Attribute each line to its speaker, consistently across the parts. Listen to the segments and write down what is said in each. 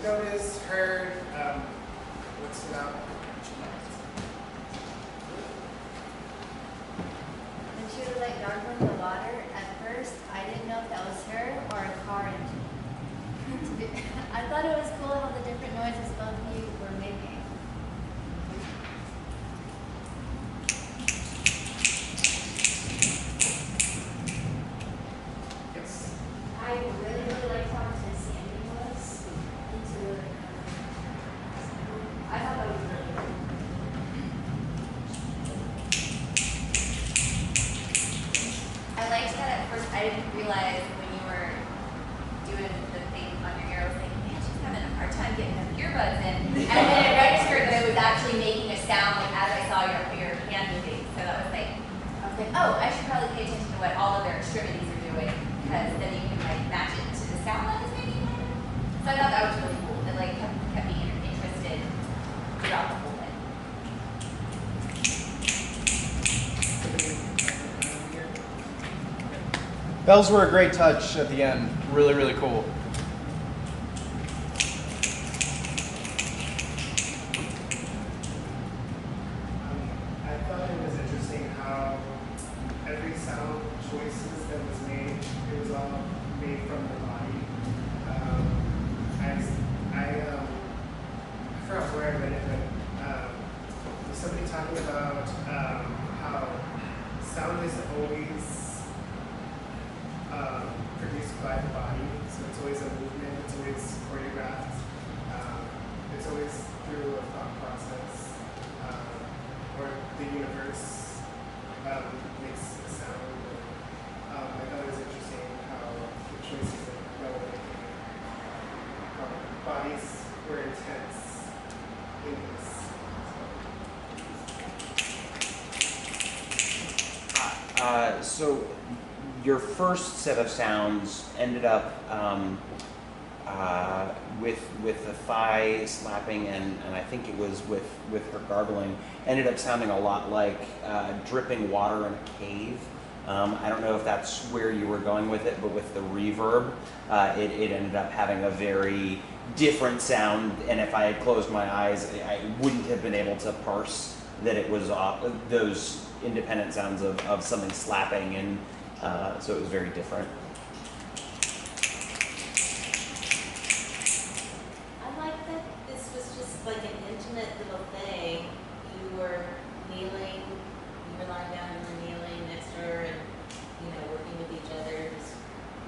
Speaker 1: noticed, heard, what stood out?
Speaker 2: When she was like gargling the water, at first I didn't know if that was her or a car engine. I thought it was cool how the different noises both of you were making.
Speaker 1: Yes.
Speaker 2: I really liked how Sandy was into it. I thought that was really good. I liked that at first I didn't realize when you were doing the thing on your ear, I was like, man, she's having a hard time getting her earbuds in. And then it registered that it was actually making a sound like as I saw your hand moving. So that was like, I was like, oh, I should probably pay attention to what all of their extremities are doing, because then you can like match it to the sound that it's making. So I thought that was really cool. It like kept me interested throughout the whole thing.
Speaker 3: Bells were a great touch at the end. Really, really cool.
Speaker 1: I thought it was interesting how every sound choices that was made, it was all made from the body. I forgot where I read it, but was somebody talking about how sound isn't always produced by the body, so it's always a movement, it's always choreographed, it's always through a thought process, or the universe makes a sound. I thought it was interesting how the choices that go with how bodies were intense in this.
Speaker 4: So your first set of sounds ended up with the thigh slapping and I think it was with her gargling, ended up sounding a lot like dripping water in a cave. I don't know if that's where you were going with it, but with the reverb, it ended up having a very different sound, and if I had closed my eyes, I wouldn't have been able to parse that it was those independent sounds of something slapping, and so it was very different.
Speaker 5: I like that this was just like an intimate little thing. You were kneeling, you were lying down, you were kneeling next to her, and working with each other.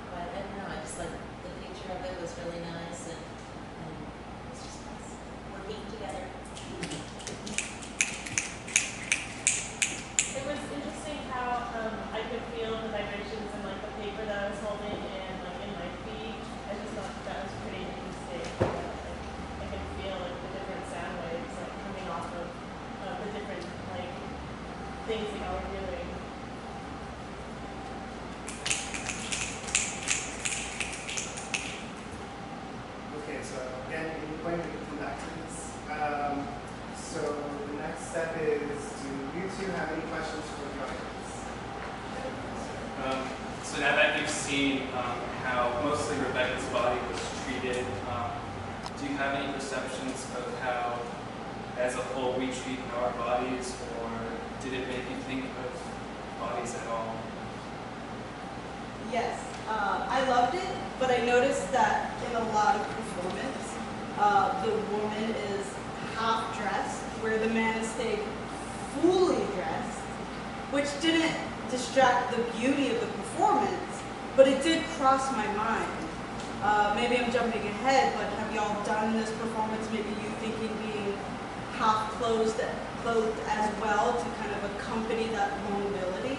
Speaker 5: But I don't know, I just like the picture of it was really nice, and it was just nice working together.
Speaker 6: It was interesting how I could feel the vibrations in like the paper that I was holding and like in my feet. I just thought that was pretty interesting. I could feel like the different sound waves like coming off of the different like things that y'all were doing.
Speaker 1: Okay, so again, any point we can come back to this. So the next step is, do you two have any questions for the audience?
Speaker 7: So now that you've seen how mostly Rebekah's body was treated, do you have any perceptions of how, as a whole, we treat our bodies, or did it make you think of bodies at all?
Speaker 8: Yes, I loved it, but I noticed that in a lot of performance, the woman is half dressed, where the man is staying fully dressed, which didn't distract the beauty of the performance, but it did cross my mind. Maybe I'm jumping ahead, but have y'all done this performance, maybe you thinking being half clothed as well to kind of accompany that vulnerability?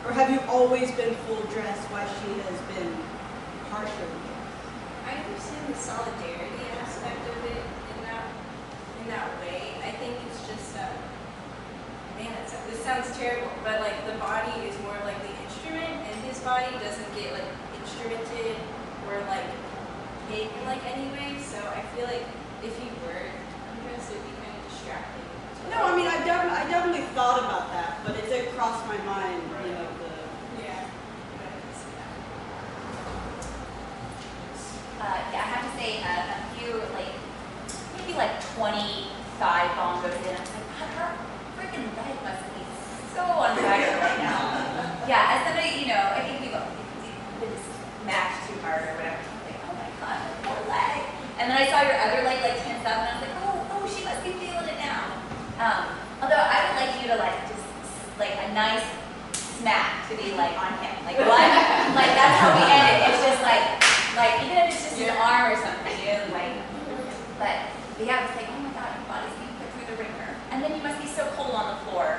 Speaker 8: Or have you always been full dressed while she has been partially?
Speaker 9: I understand the solidarity aspect of it in that way. I think it's just, man, this sounds terrible, but like the body is more like the instrument, and his body doesn't get like instrumented or like hit in like any way. So I feel like if you were undressed, it'd be kind of distracting.
Speaker 8: No, I mean, I definitely thought about that, but it did cross my mind,
Speaker 9: Yeah.
Speaker 2: Yeah, I have to say a few like be like 25 bongos in. I was like, her freaking leg must be so on fire right now. Yeah, as somebody, you know, I think we've been smashed too hard or whatever. I was like, oh my god, my poor leg. And then I saw your other leg like tense up, and I was like, oh, she must be feeling it now. Although I would like you to like just like a nice smack to be like on him, like what? Like that's how we end it. It's just like even if it's just an arm or something, you know, like. But yeah, it's like, oh my god, your body's being put through the ringer, and then you must be so cold on the floor.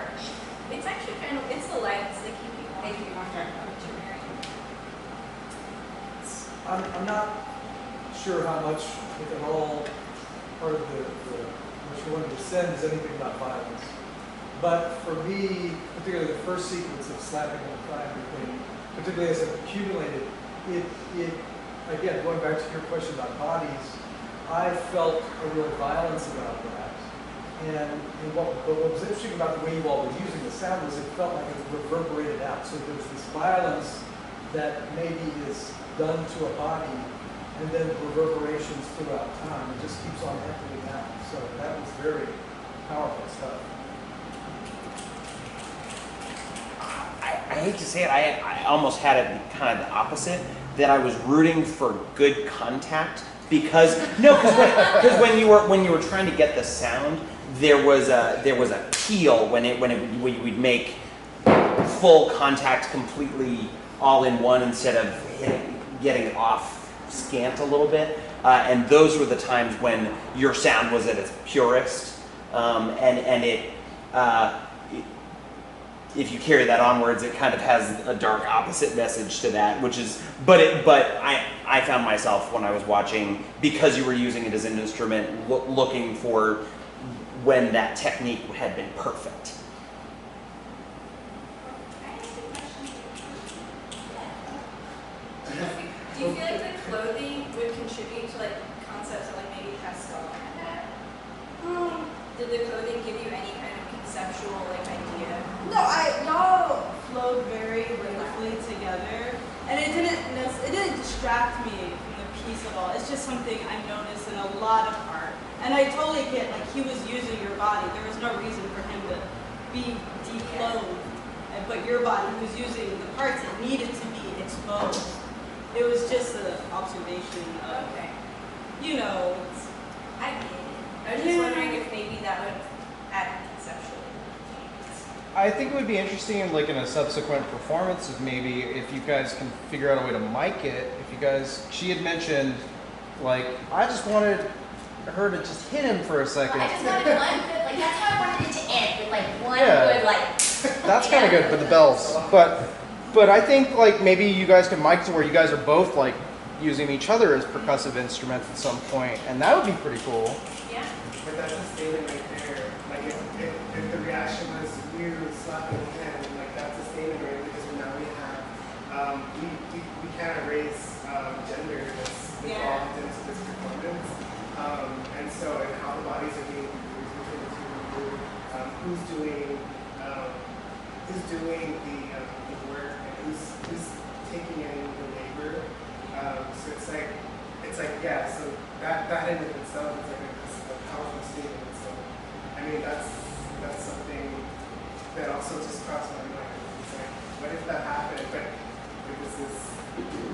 Speaker 9: It's actually kind of, it's the lights that keep you warm.
Speaker 2: They keep you warm.
Speaker 10: I'm not sure how much, if at all, part of what you wanted to send is anything about violence. But for me, particularly the first sequence of slapping on the thigh and everything, particularly as it accumulated, it again, going back to your question about bodies, I felt a real violence about that. And what was interesting about the way you all were using the sound was it felt like it reverberated out. So there's this violence that maybe is done to a body and then reverberations throughout time. It just keeps on echoing out. So that was very powerful stuff.
Speaker 4: I hate to say it, I almost had it kind of the opposite, that I was rooting for good contact because when you were trying to get the sound, there was a keel when we'd make full contact completely all in one instead of getting it off scant a little bit, and those were the times when your sound was at its purest, and it. If you carry that onwards, it kind of has a dark opposite message to that, which is, but I found myself when I was watching, because you were using it as an instrument, looking for when that technique had been perfect.
Speaker 9: Do you feel like the clothing would contribute to like concepts of like maybe pastel? Did the clothing give you any kind of conceptual like idea?
Speaker 8: No, y'all flowed very beautifully together, and it didn't distract me from the piece at all. It's just something I noticed in a lot of art, and I totally get like he was using your body. There was no reason for him to be declothed, but your body was using the parts that needed to be exposed. It was just an observation of,
Speaker 9: Okay.
Speaker 8: you know.
Speaker 9: I get it. I was just wondering if maybe that would add conceptually.
Speaker 3: I think it would be interesting in like in a subsequent performance if maybe if you guys can figure out a way to mic it. If you guys, she had mentioned like I just wanted her to just hit him for a second.
Speaker 2: I just wanted one good, like that's how I wanted it to end with like one good like.
Speaker 3: That's kind of good for the bells, but I think like maybe you guys can mic to where you guys are both like using each other as percussive instruments at some point, and that would be pretty cool.
Speaker 9: Yeah.
Speaker 1: But that's a statement right there. Like if the reaction was you slapping him, like that's a statement right because now we have we can't erase gender that's involved into this performance. And so and how the bodies are being used between the two people, who's doing the work and who's taking in the labor. So it's like yeah, so that in of itself is like a powerful statement. So I mean that's something that also just crossed my mind. It's like, what if that happened? But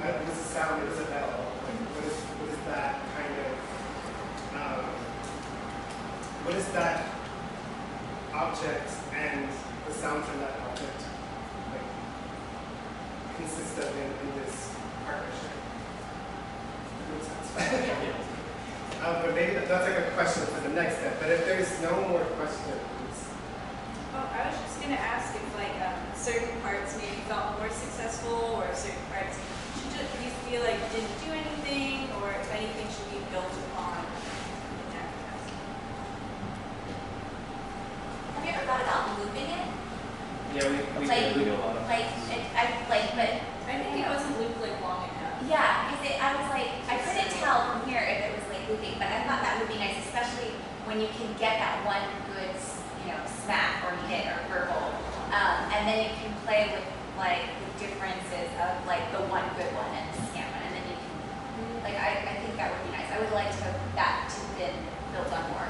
Speaker 1: like, this is a sound, it is a bell. Like what is that kind of what is that object and the sound from that object like consist of in this partnership? Makes sense. But maybe that's like a question for the next step. But if there's no more questions.
Speaker 9: Oh, I was just gonna ask if like certain parts maybe felt more successful, or certain parts you feel like didn't do anything, or if anything should be built upon in that capacity.
Speaker 2: Have you ever thought about looping it?
Speaker 7: Yeah, we do a lot of
Speaker 2: But
Speaker 9: I think it wasn't looped like long enough.
Speaker 2: yeah, because I was like, I couldn't tell from here if it was like looping, but I thought that would be nice, especially when you can get that one good, smack or hit or verbal, and then you can play with like the differences of like the one good one and the scam one, and then you can, like, I think that would be nice. I would like that to have been built on more.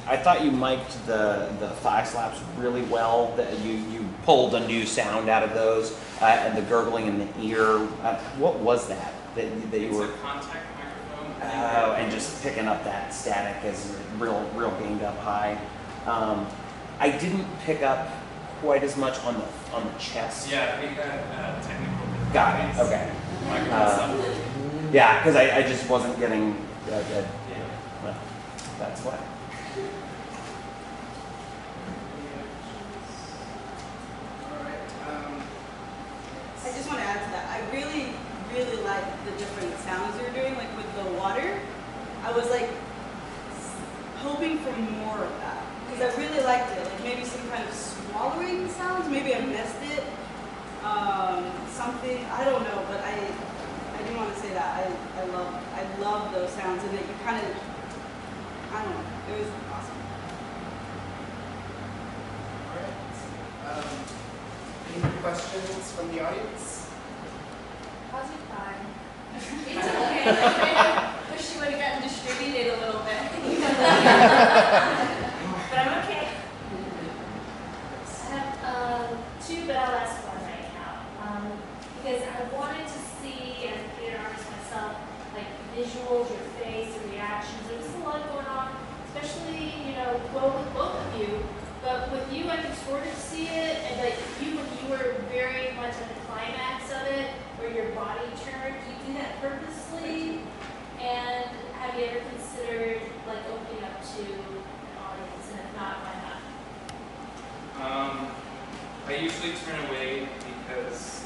Speaker 4: I thought you mic'd the thigh slaps really well. That you pulled a new sound out of those, and the gurgling in the ear. What was that that you were?
Speaker 7: It's a contact microphone.
Speaker 4: Oh, and just picking up that static as real gained up high. I didn't pick up quite as much on the chest.
Speaker 7: Yeah, we had technical difficulties.
Speaker 4: Got it. Okay.
Speaker 7: Microphone stuff.
Speaker 4: Yeah, because I just wasn't getting.
Speaker 7: Yeah.
Speaker 4: Well, that's why.
Speaker 8: I just want to add to that. I really, really like the different sounds you're doing, like with the water. I was like hoping for more of that because I really liked it. Like maybe some kind of swallowing sounds. Maybe I missed it. Something I don't know, but I do want to say that I love those sounds and that you kind of I don't know. It was awesome.
Speaker 1: Alright. Any questions from the audience?
Speaker 9: How's your thigh? It's okay. I kind of wish you would have gotten distributed a little bit. But I'm okay.
Speaker 11: I have two, but I'll ask one right now. Because I wanted to see, as a theater artist myself, like visuals, your face, and reactions. There's a lot going on, especially, well, with both of you. But with you, I can sort of see it, and like when you were very much at the climax of it, where your body turned, do you do that purposely? And have you ever considered like opening up to an audience, and if not, why not?
Speaker 7: I usually turn away because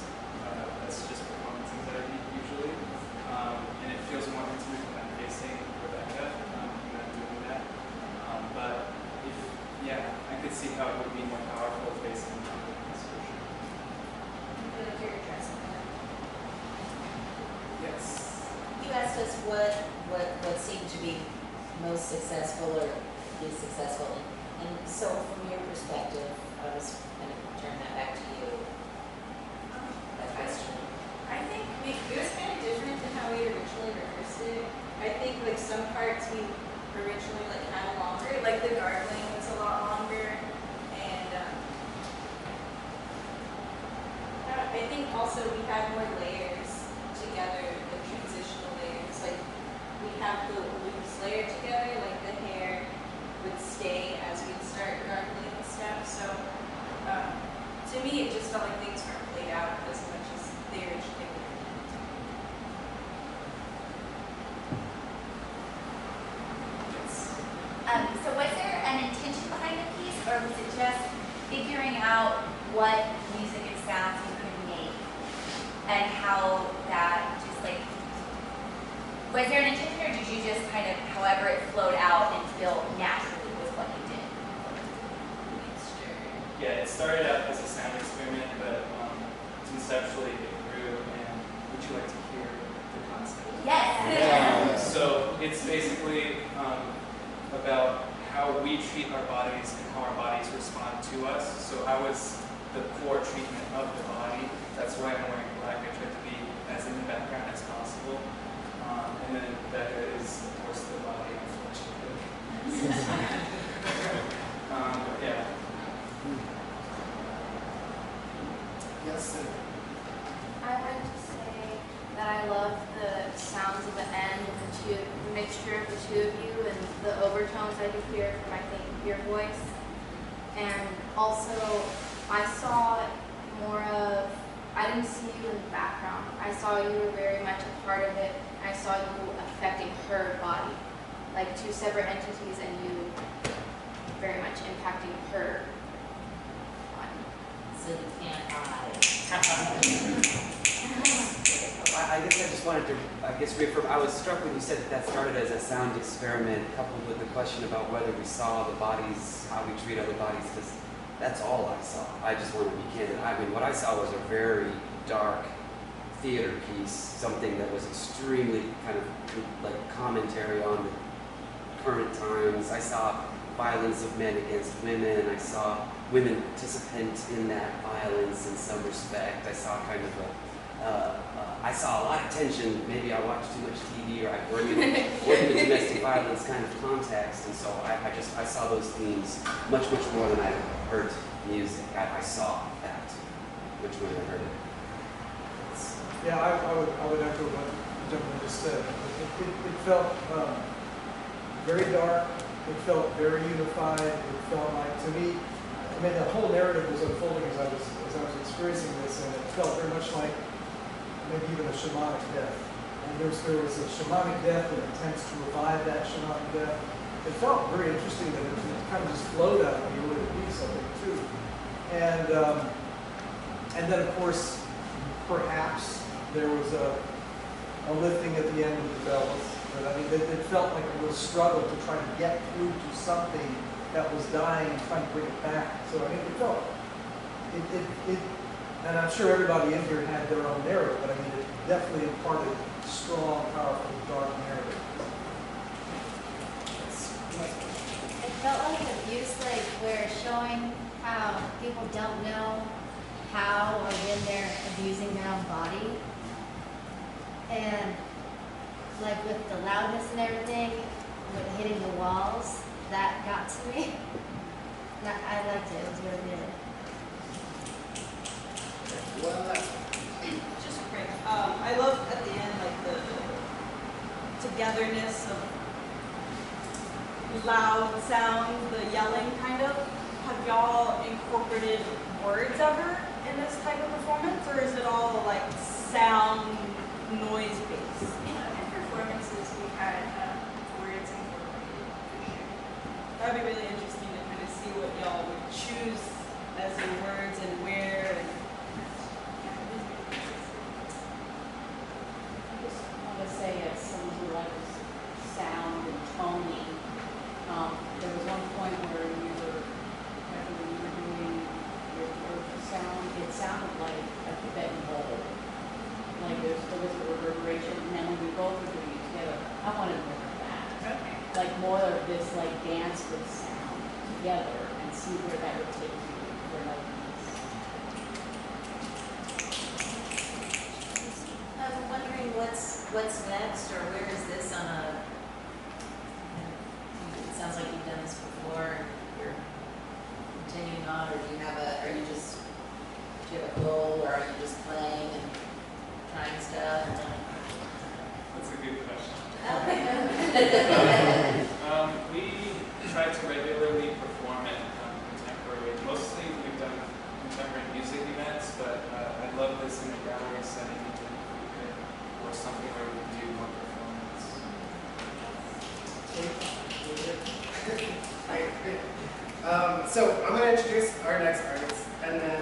Speaker 7: that's just performance anxiety usually, and it feels more intimate when I'm facing Rebekah, when I'm doing that. But I could see how it would be more powerful facing the audience for sure.
Speaker 5: I feel like you're addressing that.
Speaker 1: Yes.
Speaker 5: You asked us what seemed to be most successful or least successful, and so from your perspective, I was going to turn that back to you. That question.
Speaker 9: I think it was kind of different than how we originally rehearsed it. I think like some parts we originally like had longer, like the gargling was a lot longer, and I think also we had more layers together, the transitional layers. Like we have the loose layer together, like the hair would stay as we'd start gargling and stuff. So to me, it just felt like things weren't played out as much as they originally were.
Speaker 2: So was there an intention behind the piece, or was it just figuring out what music and sounds you could make, and how that just like, was there an intention, or did you just kind of, however it flowed out and feel naturally was what you did?
Speaker 7: Yeah, it started out as a sound experiment, but conceptually it grew. And would you like to hear the concept?
Speaker 2: Yes.
Speaker 7: So it's basically about how we treat our bodies and how our bodies respond to us. So I was the core treatment of the body. That's why I'm wearing black. I tried to be as in the background as possible. And then Becca is, of course, the body, unfortunately. Yeah.
Speaker 1: Yes, sir.
Speaker 11: I wanted to say that I love the sounds of the end and the mixture of the two of you and the overtones I could hear from, I think, your voice. And also, I saw more of, I didn't see you in the background. I saw you were very much a part of it. I saw you affecting her body, like two separate entities, and you very much impacting her body.
Speaker 5: So you can't hide.
Speaker 12: I guess I just wanted to, reaffirm. I was struck when you said that started as a sound experiment, coupled with the question about whether we saw the bodies, how we treat other bodies, because that's all I saw. I just want to be candid. I mean, what I saw was a very dark theater piece, something that was extremely kind of like commentary on the current times. I saw violence of men against women. I saw women participant in that violence in some respect. I saw kind of I saw a lot of tension. Maybe I watched too much TV, or I work in domestic violence kind of context, and so I saw those themes much more than I heard music. I saw that much more than I heard it.
Speaker 10: Yeah, I would echo what the gentleman just said. It felt very dark. It felt very unified. It felt like, to me, I mean, the whole narrative was unfolding as I was experiencing this, and it felt very much like maybe even a shamanic death. And there was a shamanic death and attempts to revive that shamanic death. It felt very interesting that it kind of just flowed out of me with a piece of it too. And then of course, perhaps there was a lifting at the end of the bells. But I mean, it felt like a real struggle to try to get through to something that was dying and trying to bring it back. So I mean, it felt, and I'm sure everybody in here had their own narrative, but I mean, it definitely imparted strong, powerful, dark narrative.
Speaker 2: It felt like abuse, like we're showing how people don't know how or when they're abusing their own body. And like with the loudness and everything, with hitting the walls, that got to me. I liked it, it was really good.
Speaker 1: Well,
Speaker 8: Just quick. I love at the end like the togetherness of loud sound, the yelling kind of. Have y'all incorporated words ever in this type of performance, or is it all like sound, noise based?
Speaker 9: In performances, we had words incorporated for sure.
Speaker 8: That'd be really interesting to kind of see what y'all would choose as your words and where. And
Speaker 13: I just want to say, as someone who likes sound and toning, there was one point where when you were doing your sound, it sounded like a Tibetan bowl. Like there was a reverberation, and then when we both were doing it together, I wanted more of that.
Speaker 9: Okay.
Speaker 13: Like more of this like dance with sound together, and see where that would take you. Where that would
Speaker 5: I'm wondering what's next, or where is this on a, it sounds like you've done this before, you're continuing on, or do you have a goal, or are you just playing and trying stuff?
Speaker 7: That's a good question.
Speaker 5: Okay.
Speaker 7: We try to regularly perform at contemporary. Mostly we've done contemporary music events, but I'd love this in a gallery setting, even if we could, or something where we do one performance.
Speaker 1: So I'm going to introduce our next artist, and then